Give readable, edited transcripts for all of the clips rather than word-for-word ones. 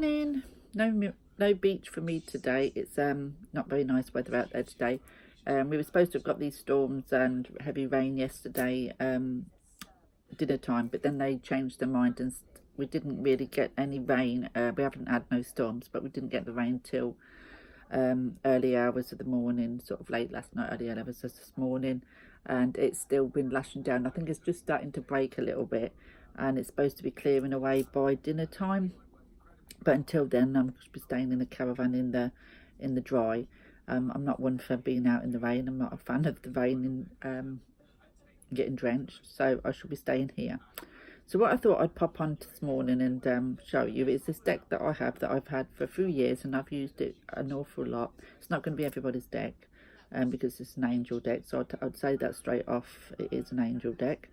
Morning. No beach for me today. It's not very nice weather out there today. We were supposed to have got these storms and heavy rain yesterday dinner time, but then they changed their mind and we didn't really get any rain. We haven't had no storms, but we didn't get the rain till early hours of the morning, sort of late last night, early hours of this morning, and it's still been lashing down. I think it's just starting to break a little bit, and it's supposed to be clearing away by dinner time. But until then, I'm going to be staying in the caravan in the dry. I'm not one for being out in the rain. I'm not a fan of the rain and getting drenched, so I shall be staying here. So what I thought I'd pop on this morning and show you is this deck that I have that I've had for a few years, and I've used it an awful lot. It's not going to be everybody's deck because it's an angel deck, so I'd say that straight off. It is an angel deck.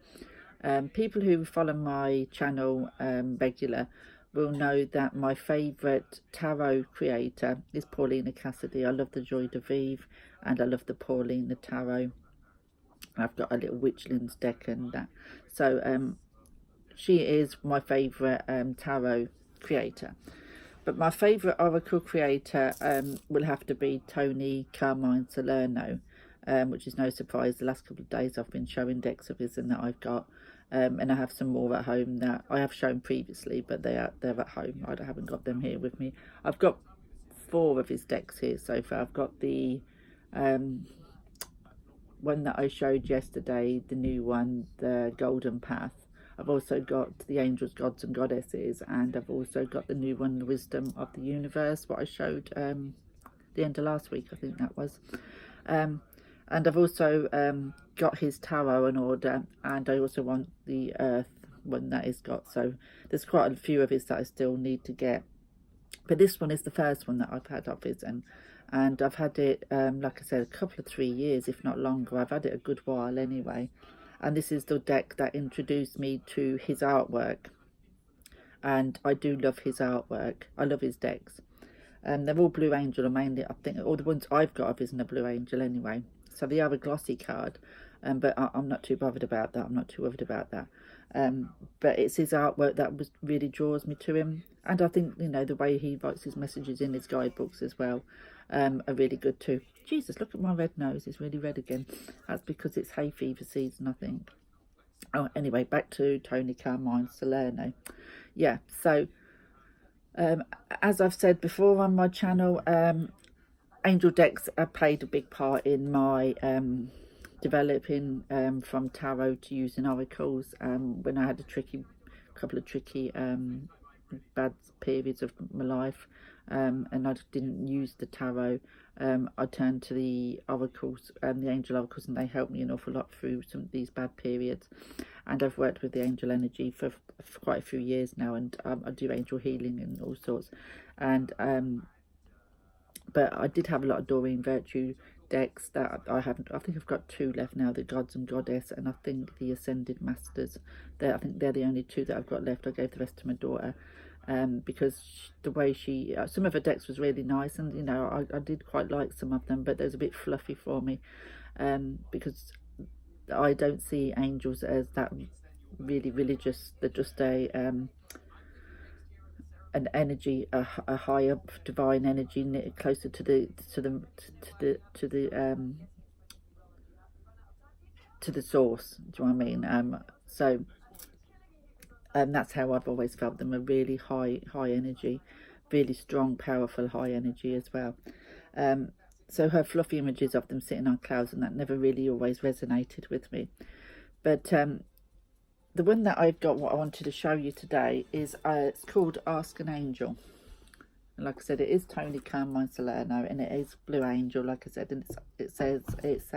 People who follow my channel regular will know that my favourite tarot creator is Paulina Cassidy. I love the Joy de Vivre and I love the Paulina Tarot. I've got a little Witchlands deck and that. So she is my favourite tarot creator. But my favourite oracle creator will have to be Toni, Carmine, Salerno, which is no surprise. The last couple of days I've been showing decks of his and that I've got. And I have some more at home that I have shown previously, but they're at home. I haven't got them here with me. I've got 4 of his decks here so far. I've got the one that I showed yesterday, the new one, the Golden Path. I've also got the Angels, Gods and Goddesses, and I've also got the new one, the Wisdom of the Universe, what I showed the end of last week, I think that was. And I've also got his tarot in order, and I also want the earth one that he's got. So there's quite a few of his that I still need to get, but this one is the first one that I've had of his, and I've had it like I said, a couple of 3 years, if not longer. I've had it a good while anyway, and this is the deck that introduced me to his artwork, and I do love his artwork. I love his decks. They're all Blue Angel, or mainly I think all the ones I've got of his are Blue Angel anyway. So they are a glossy card, but I'm not too bothered about that. I'm not too worried about that. But it's his artwork that really draws me to him. And I think, you know, the way he writes his messages in his guidebooks as well are really good too. Jesus, look at my red nose. It's really red again. That's because it's hay fever season, I think. Oh, anyway, back to Toni, Carmine, Salerno. Yeah, so as I've said before on my channel, angel decks have played a big part in my developing from tarot to using oracles. When I had a couple of tricky bad periods of my life, and I didn't use the tarot, I turned to the oracles, the angel oracles, and they helped me an awful lot through some of these bad periods. And I've worked with the angel energy for quite a few years now, and I do angel healing and all sorts. And but I did have a lot of Doreen Virtue decks that I haven't. I think I've got 2 left now, the Gods and Goddess, and I think the Ascended Masters. I think they're the only 2 that I've got left. I gave the rest to my daughter because the way she, some of her decks was really nice, and you know, I did quite like some of them, but they're a bit fluffy for me because I don't see angels as that really religious. They're just an energy, a higher divine energy, closer to the source. Do you know what I mean? So that's how I've always felt them. A really high energy, really strong, powerful, high energy as well. So her fluffy images of them sitting on clouds and that never really always resonated with me. But the one that I've got, what I wanted to show you today, is it's called Ask an Angel. And like I said, it is Toni, Carmine, Salerno, and it is Blue Angel, like I said, and it says it's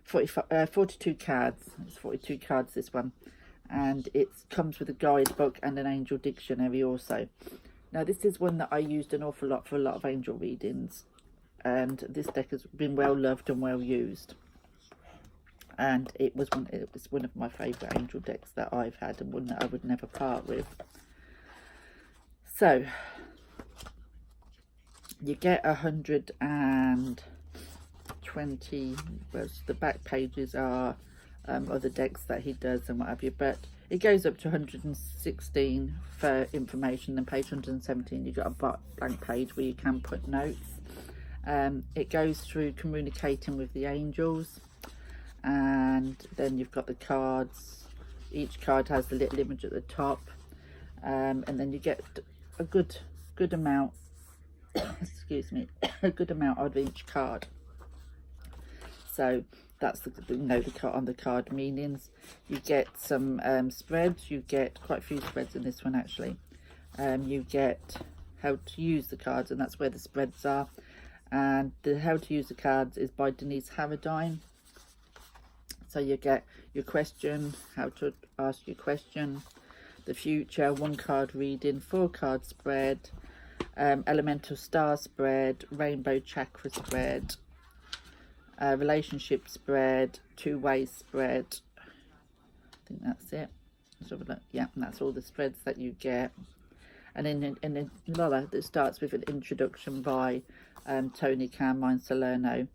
42 cards. It's 42 cards, this one, and it comes with a guidebook and an angel dictionary also. Now this is one that I used an awful lot for a lot of angel readings, and this deck has been well loved and well used. And it was one of my favourite angel decks that I've had, and one that I would never part with. So you get 120. Well, the back pages are other decks that he does and what have you, but It goes up to 116 for information. Then page 117, you've got a blank page where you can put notes. It goes through communicating with the angels, and then you've got the cards. Each card has the little image at the top, and then you get a good amount excuse me, a good amount of each card. So that's the card on the card meanings. You get some spreads. You get quite a few spreads in this one actually. You get how to use the cards, and that's where the spreads are. And the how to use the cards is by Denise Haradine. So you get your question, how to ask your question, the future, 1 card reading, 4 card spread, elemental star spread, rainbow chakra spread, relationship spread, 2-way spread. I think that's it. Yeah, and that's all the spreads that you get. And in Lola, that starts with an introduction by Toni, Carmine, Salerno.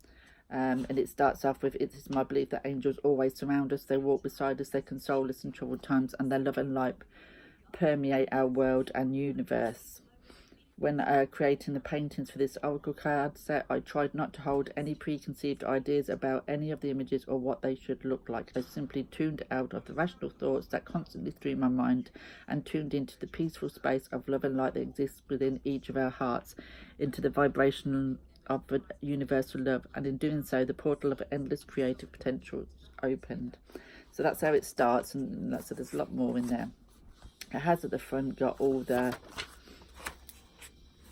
And it starts off with, "It is my belief that angels always surround us. They walk beside us. They console us in troubled times, and their love and light permeate our world and universe." When creating the paintings for this oracle card set, I tried not to hold any preconceived ideas about any of the images or what they should look like. I simply tuned out of the rational thoughts that constantly through my mind and tuned into the peaceful space of love and light that exists within each of our hearts, into the vibration of universal love, and in doing so the portal of endless creative potential opened. So that's how it starts, and so there's a lot more in there. It has at the front got all the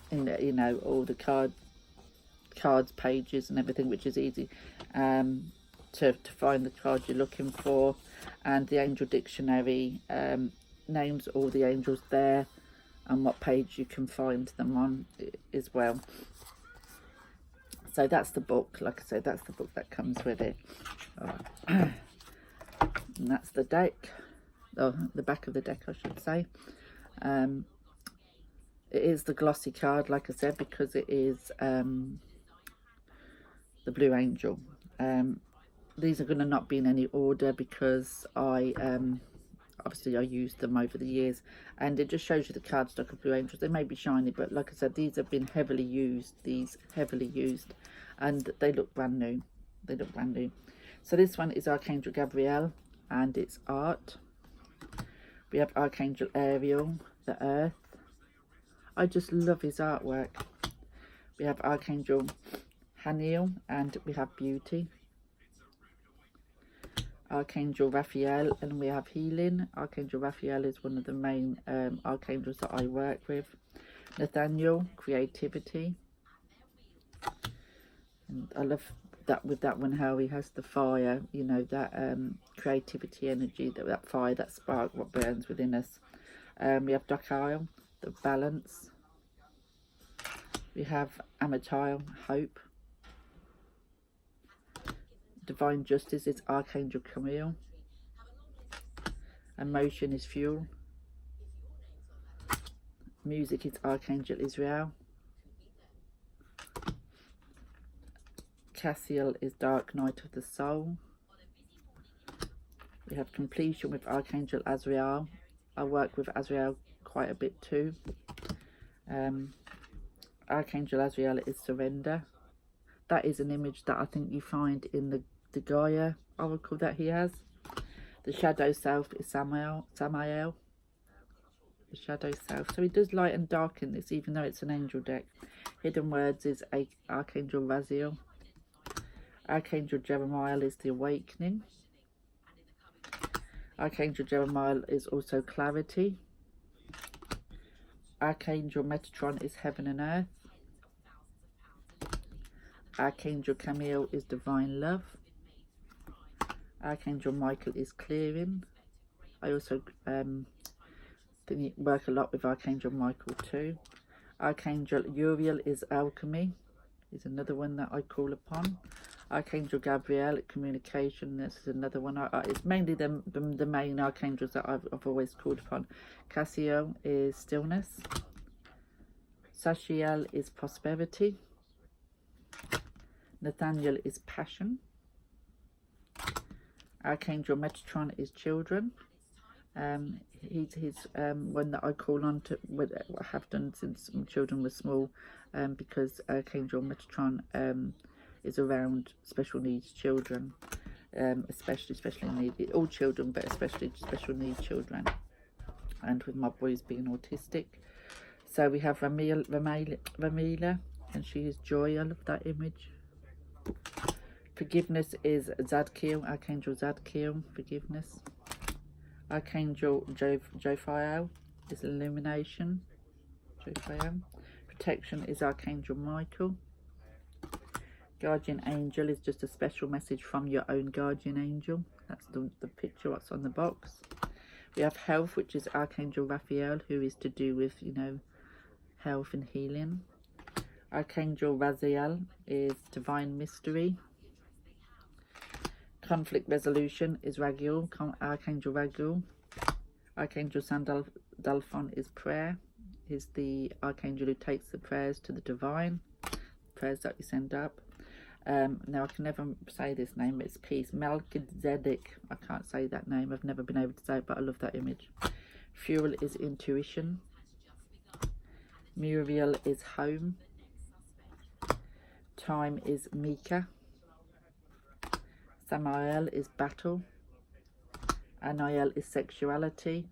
all the cards pages and everything, which is easy to find the card you're looking for, and the angel dictionary names all the angels there and what page you can find them on as well. So that's the book. Like I said, that's the book that comes with it. And that's the deck, or the back of the deck I should say. It is the glossy card, like I said, because it is the Blue Angel. These are going to not be in any order because obviously I used them over the years, and it just shows you the cardstock of Blue Angels. They may be shiny, but like I said, these have been heavily used, and they look brand new. So this one is Archangel Gabriel, and it's art. We have Archangel Ariel, the earth. I just love his artwork. We have Archangel Haniel, and we have beauty. Archangel Raphael, and we have healing. Archangel Raphael is one of the main archangels that I work with. Nathaniel, creativity. And I love that with that one, how he has the fire, you know, that creativity energy, that fire, that spark, what burns within us. We have Dokiel, the balance. We have Amatiel, hope. Divine justice is Archangel Camille. Emotion is fuel. Music is Archangel Israel. Cassiel is Dark Night of the Soul. We have completion with Archangel Azrael. I work with Azrael quite a bit too. Archangel Azrael is surrender. That is an image that I think you find in the Gaia oracle that he has. The shadow self is Samael. The shadow self. So he does light and dark in this, even though it's an angel deck. Hidden words is Archangel Raziel. Archangel Jeremiah is the awakening. Archangel Jeremiah is also clarity. Archangel Metatron is heaven and earth. Archangel Camille is divine love. Archangel Michael is clearing. I also work a lot with Archangel Michael too. Archangel Uriel is alchemy, is another one that I call upon. Archangel Gabriel, communication, this is another one. It's mainly the main archangels that I've always called upon. Cassiel is stillness. Sachiel is prosperity. Nathaniel is passion. Archangel Metatron is children. He's one that I call on to, what I have done since my children were small, because Archangel Metatron is around special needs children, especially needy, all children, but especially special needs children, and with my boys being autistic. So we have Ramila, and she is joy. I love that image. Forgiveness is Zadkiel, Archangel Zadkiel, forgiveness. Archangel Jophiel is illumination. Jophiel. Protection is Archangel Michael. Guardian angel is just a special message from your own guardian angel. That's the picture what's on the box. We have health, which is Archangel Raphael, who is to do with, you know, health and healing. Archangel Raziel is divine mystery. Conflict resolution is Raguel, Archangel Raguel. Archangel Sandalphon is prayer, is the archangel who takes the prayers to the divine, prayers that we send up. Now I can never say this name, it's peace. Melchizedek, I can't say that name, I've never been able to say it, but I love that image. Fuel is intuition. Muriel is home. Time is Mika. Samael is battle. Anael is sexuality.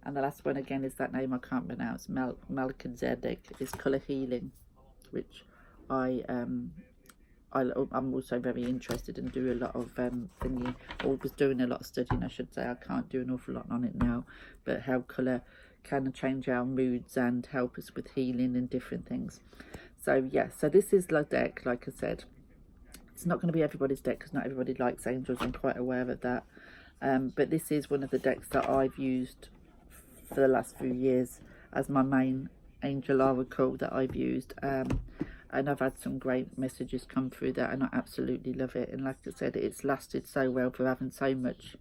And the last one again is that name I can't pronounce. Melchizedek is colour healing, which I'm also very interested in. Do a lot of thingy, or was doing a lot of studying, I should say. I can't do an awful lot on it now, but how colour can change our moods and help us with healing and different things. So yeah, so this is the deck, like I said. It's not going to be everybody's deck because not everybody likes angels. I'm quite aware of that. But this is one of the decks that I've used for the last few years as my main angel oracle that I've used. And I've had some great messages come through that, and I absolutely love it. And like I said, it's lasted so well for having so much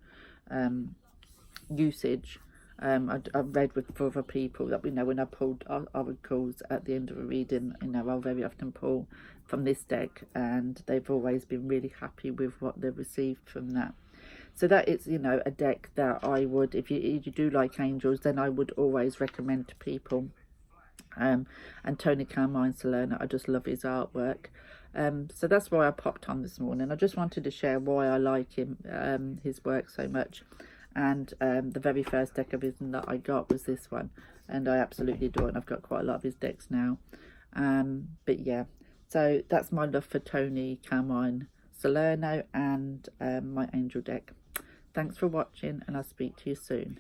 usage. I've read with other people that we know when I pulled oracles at the end of a reading, you know, I'll very often pull from this deck, and they've always been really happy with what they've received from that. So that is, you know, a deck that I would, if you do like angels, then I would always recommend to people. And Toni Carmine Salerno, I just love his artwork. So that's why I popped on this morning. I just wanted to share why I like him, his work so much. And the very first deck of his that I got was this one, and I absolutely adore it. And I've got quite a lot of his decks now. But yeah, so that's my love for Toni Carmine Salerno and my angel deck. Thanks for watching, and I'll speak to you soon.